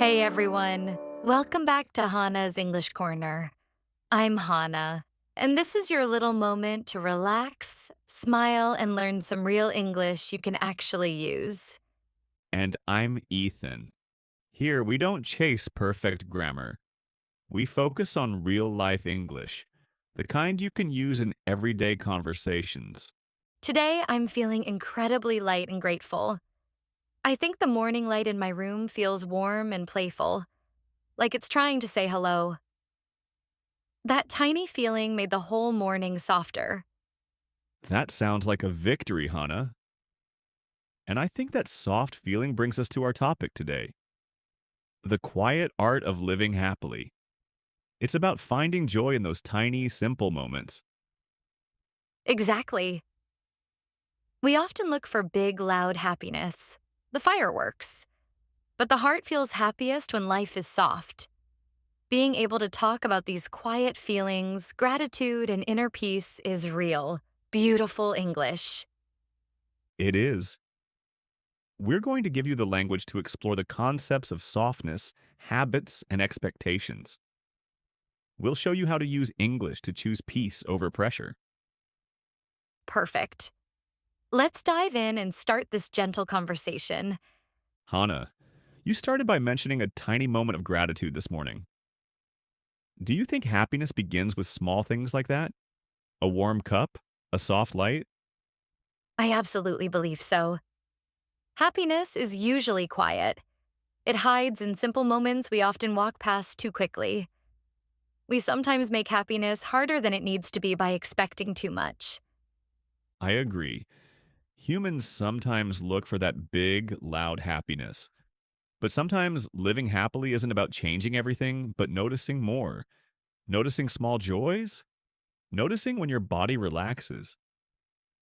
Hey everyone, welcome back to Hana's English Corner. I'm Hana, and this is your little moment to relax, smile, and learn some real English you can actually use. And I'm Ethan. Here, we don't chase perfect grammar. We focus on real life English, the kind you can use in everyday conversations. Today, I'm feeling incredibly light and grateful. I think the morning light in my room feels warm and playful, like it's trying to say hello. That tiny feeling made the whole morning softer. That sounds like a victory, Hannah. And I think that soft feeling brings us to our topic today, the quiet art of living happily. It's about finding joy in those tiny, simple moments. Exactly. We often look for big, loud happiness, the fireworks. But the heart feels happiest when life is soft. Being able to talk about these quiet feelings, gratitude, and inner peace is real, beautiful English. It is. We're going to give you the language to explore the concepts of softness, habits, and expectations. We'll show you how to use English to choose peace over pressure. Perfect. Let's dive in and start this gentle conversation. Hana, you started by mentioning a tiny moment of gratitude this morning. Do you think happiness begins with small things like that? A warm cup? A soft light? I absolutely believe so. Happiness is usually quiet. It hides in simple moments we often walk past too quickly. We sometimes make happiness harder than it needs to be by expecting too much. I agree. Humans sometimes look for that big, loud happiness. But sometimes living happily isn't about changing everything, but noticing more. Noticing small joys? Noticing when your body relaxes.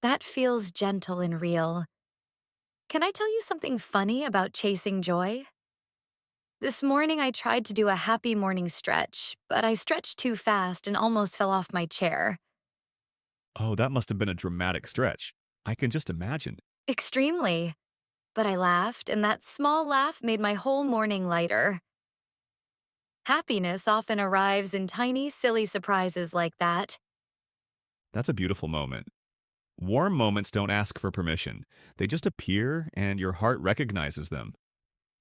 That feels gentle and real. Can I tell you something funny about chasing joy? This morning I tried to do a happy morning stretch, but I stretched too fast and almost fell off my chair. Oh, that must have been a dramatic stretch. I can just imagine. Extremely. But I laughed, and that small laugh made my whole morning lighter. Happiness often arrives in tiny, silly surprises like that. That's a beautiful moment. Warm moments don't ask for permission. They just appear and your heart recognizes them.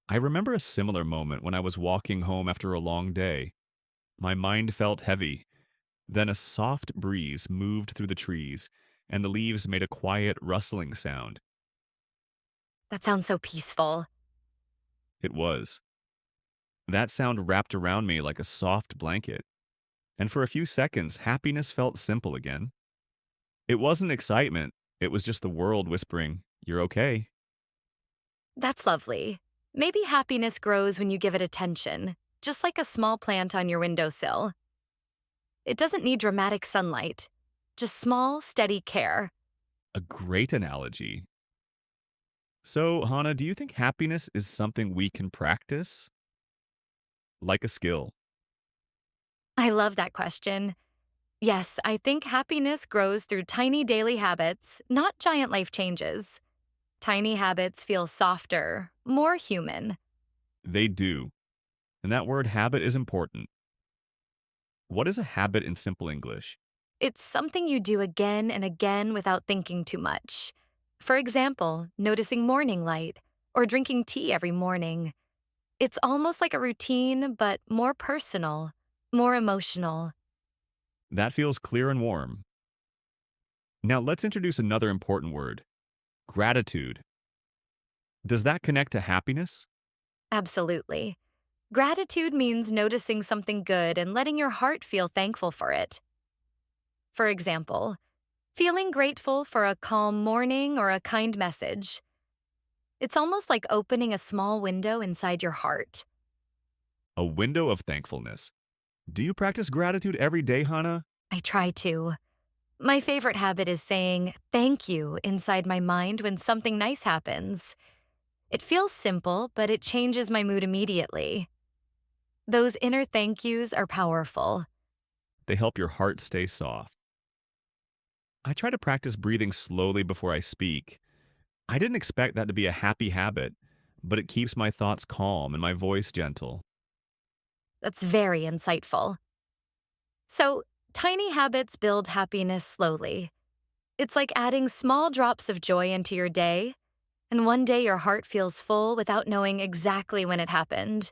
I remember a similar moment when I was walking home after a long day. My mind felt heavy. Then a soft breeze moved through the trees, and the leaves made a quiet rustling sound. That sounds so peaceful. It was. That sound wrapped around me like a soft blanket, and for a few seconds, happiness felt simple again. It wasn't excitement, it was just the world whispering, "You're okay." That's lovely. Maybe happiness grows when you give it attention, just like a small plant on your windowsill. It doesn't need dramatic sunlight, just small, steady care. A great analogy. So, Hana, do you think happiness is something we can practice? Like a skill? I love that question. Yes, I think happiness grows through tiny daily habits, not giant life changes. Tiny habits feel softer, more human. They do. And that word habit is important. What is a habit in simple English? It's something you do again and again without thinking too much. For example, noticing morning light or drinking tea every morning. It's almost like a routine, but more personal, more emotional. That feels clear and warm. Now, let's introduce another important word gratitude. Does that connect to happiness? Absolutely. Gratitude means noticing something good and letting your heart feel thankful for it. For example, feeling grateful for a calm morning or a kind message. It's almost like opening a small window inside your heart. A window of thankfulness. Do you practice gratitude every day, Hana? I try to. My favorite habit is saying thank you inside my mind when something nice happens. It feels simple, but it changes my mood immediately. Those inner thank yous are powerful. They help your heart stay soft. I try to practice breathing slowly before I speak. I didn't expect that to be a happy habit, but it keeps my thoughts calm and my voice gentle. That's very insightful. So, tiny habits build happiness slowly. It's like adding small drops of joy into your day, and one day your heart feels full without knowing exactly when it happened.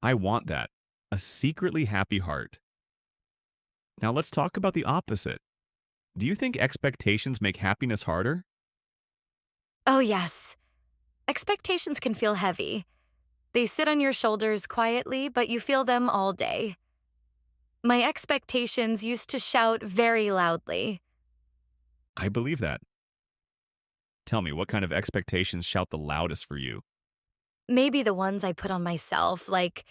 I want that. A secretly happy heart. Now let's talk about the opposite. Do you think expectations make happiness harder? Oh, yes. Expectations can feel heavy. They sit on your shoulders quietly, but you feel them all day. My expectations used to shout very loudly. I believe that. Tell me, what kind of expectations shout the loudest for you? Maybe the ones I put on myself, like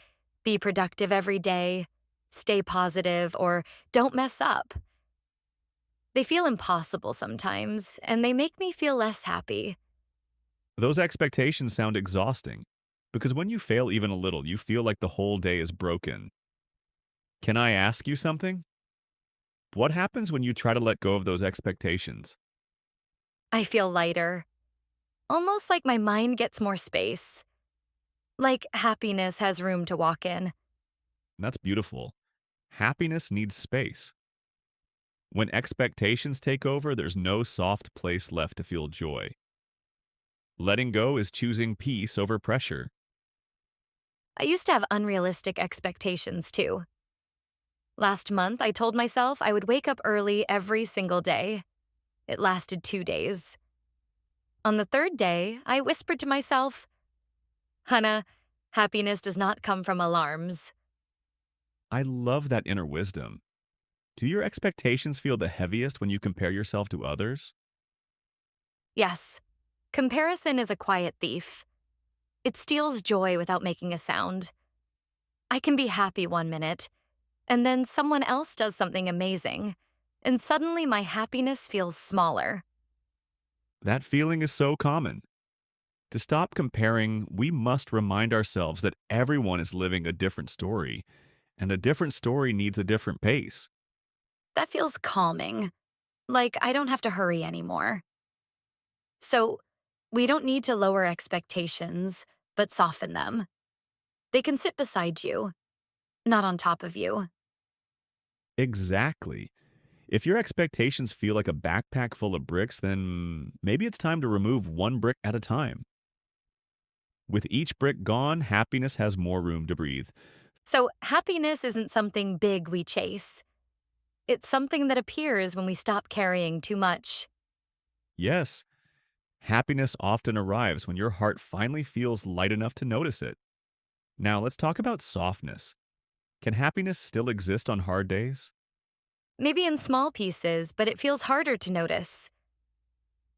be productive every day, stay positive, or don't mess up. They feel impossible sometimes, and they make me feel less happy. Those expectations sound exhausting because when you fail even a little, you feel like the whole day is broken. Can I ask you something? What happens when you try to let go of those expectations? I feel lighter, almost like my mind gets more space, like happiness has room to walk in. That's beautiful. Happiness needs space. When expectations take over, there's no soft place left to feel joy. Letting go is choosing peace over pressure. I used to have unrealistic expectations too. Last month, I told myself I would wake up early every single day. It lasted 2 days. On the third day, I whispered to myself, Hana, happiness does not come from alarms. I love that inner wisdom. Do your expectations feel the heaviest when you compare yourself to others? Yes, comparison is a quiet thief. It steals joy without making a sound. I can be happy 1 minute, and then someone else does something amazing, and suddenly my happiness feels smaller. That feeling is so common. To stop comparing, we must remind ourselves that everyone is living a different story, and a different story needs a different pace. That feels calming, like I don't have to hurry anymore. So, we don't need to lower expectations, but soften them. They can sit beside you, not on top of you. Exactly. If your expectations feel like a backpack full of bricks, then maybe it's time to remove one brick at a time. With each brick gone, happiness has more room to breathe. So, happiness isn't something big we chase. It's something that appears when we stop carrying too much. Yes, happiness often arrives when your heart finally feels light enough to notice it. Now, let's talk about softness. Can happiness still exist on hard days? Maybe in small pieces, but it feels harder to notice.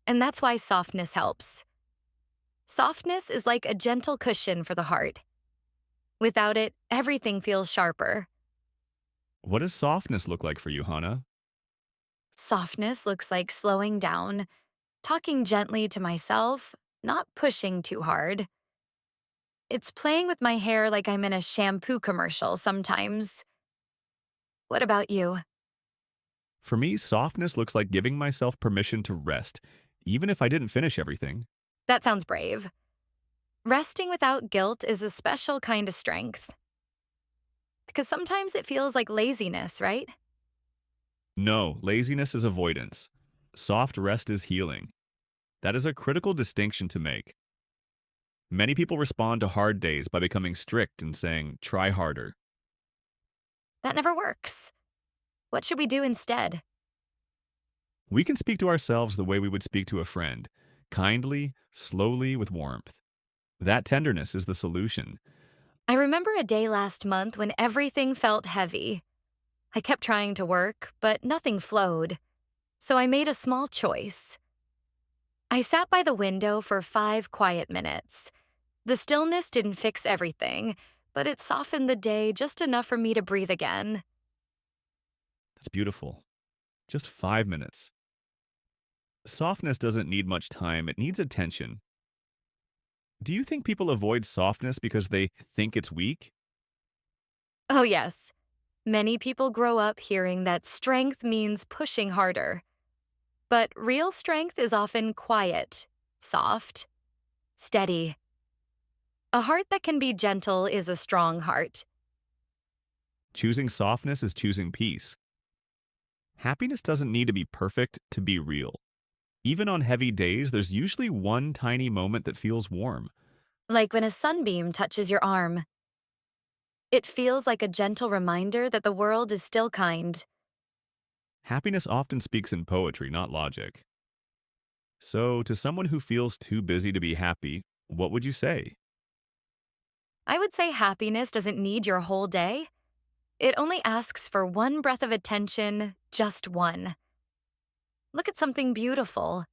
And that's why softness helps. Softness is like a gentle cushion for the heart. Without it, everything feels sharper. What does softness look like for you, Hana? Softness looks like slowing down, talking gently to myself, not pushing too hard. It's playing with my hair like I'm in a shampoo commercial sometimes. What about you? For me, softness looks like giving myself permission to rest, even if I didn't finish everything. That sounds brave. Resting without guilt is a special kind of strength. Because sometimes it feels like laziness, right? No, laziness is avoidance. Soft rest is healing. That is a critical distinction to make. Many people respond to hard days by becoming strict and saying, try harder. That never works. What should we do instead? We can speak to ourselves the way we would speak to a friend, kindly, slowly, with warmth. That tenderness is the solution. I remember a day last month when everything felt heavy. I kept trying to work, but nothing flowed. So I made a small choice. I sat by the window for 5 quiet minutes. The stillness didn't fix everything, but it softened the day just enough for me to breathe again. That's beautiful. Just 5 minutes. Softness doesn't need much time, it needs attention. Do you think people avoid softness because they think it's weak? Oh, yes. Many people grow up hearing that strength means pushing harder. But real strength is often quiet, soft, steady. A heart that can be gentle is a strong heart. Choosing softness is choosing peace. Happiness doesn't need to be perfect to be real. Even on heavy days, there's usually one tiny moment that feels warm. Like when a sunbeam touches your arm. It feels like a gentle reminder that the world is still kind. Happiness often speaks in poetry, not logic. So, to someone who feels too busy to be happy, what would you say? I would say happiness doesn't need your whole day. It only asks for one breath of attention, just one. Look at something beautiful.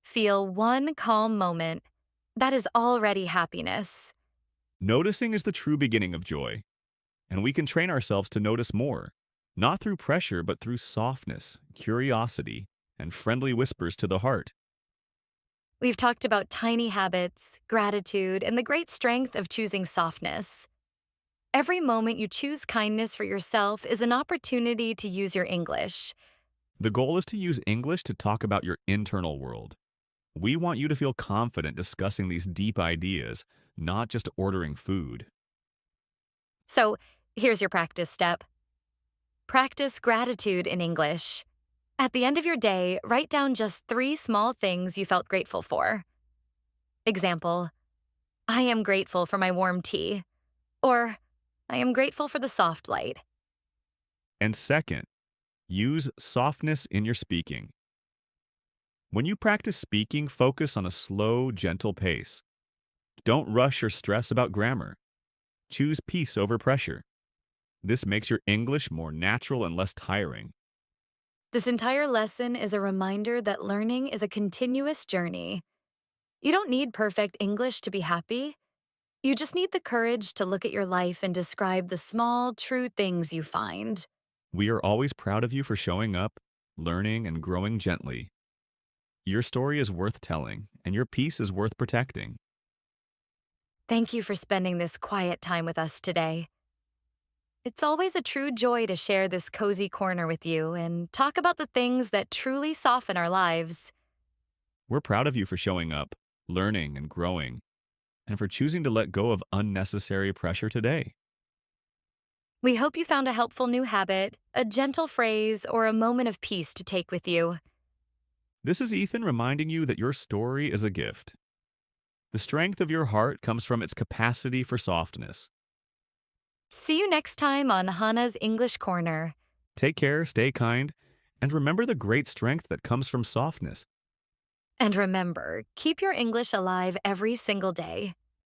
Feel one calm moment. That is already happiness. Noticing is the true beginning of joy, and we can train ourselves to notice more, not through pressure, but through softness, curiosity, and friendly whispers to the heart. We've talked about tiny habits, gratitude, and the great strength of choosing softness. Every moment you choose kindness for yourself is an opportunity to use your English. The goal is to use English to talk about your internal world. We want you to feel confident discussing these deep ideas, not just ordering food. So, here's your practice step. Practice gratitude in English. At the end of your day, write down just 3 small things you felt grateful for. Example, I am grateful for my warm tea. Or, I am grateful for the soft light. And second, use softness in your speaking. When you practice speaking, focus on a slow, gentle pace. Don't rush or stress about grammar. Choose peace over pressure. This makes your English more natural and less tiring. This entire lesson is a reminder that learning is a continuous journey. You don't need perfect English to be happy. You just need the courage to look at your life and describe the small, true things you find. We are always proud of you for showing up, learning, and growing gently. Your story is worth telling, and your peace is worth protecting. Thank you for spending this quiet time with us today. It's always a true joy to share this cozy corner with you and talk about the things that truly soften our lives. We're proud of you for showing up, learning, and growing, and for choosing to let go of unnecessary pressure today. We hope you found a helpful new habit, a gentle phrase, or a moment of peace to take with you. This is Ethan reminding you that your story is a gift. The strength of your heart comes from its capacity for softness. See you next time on Hana's English Corner. Take care, stay kind, and remember the great strength that comes from softness. And remember, keep your English alive every single day.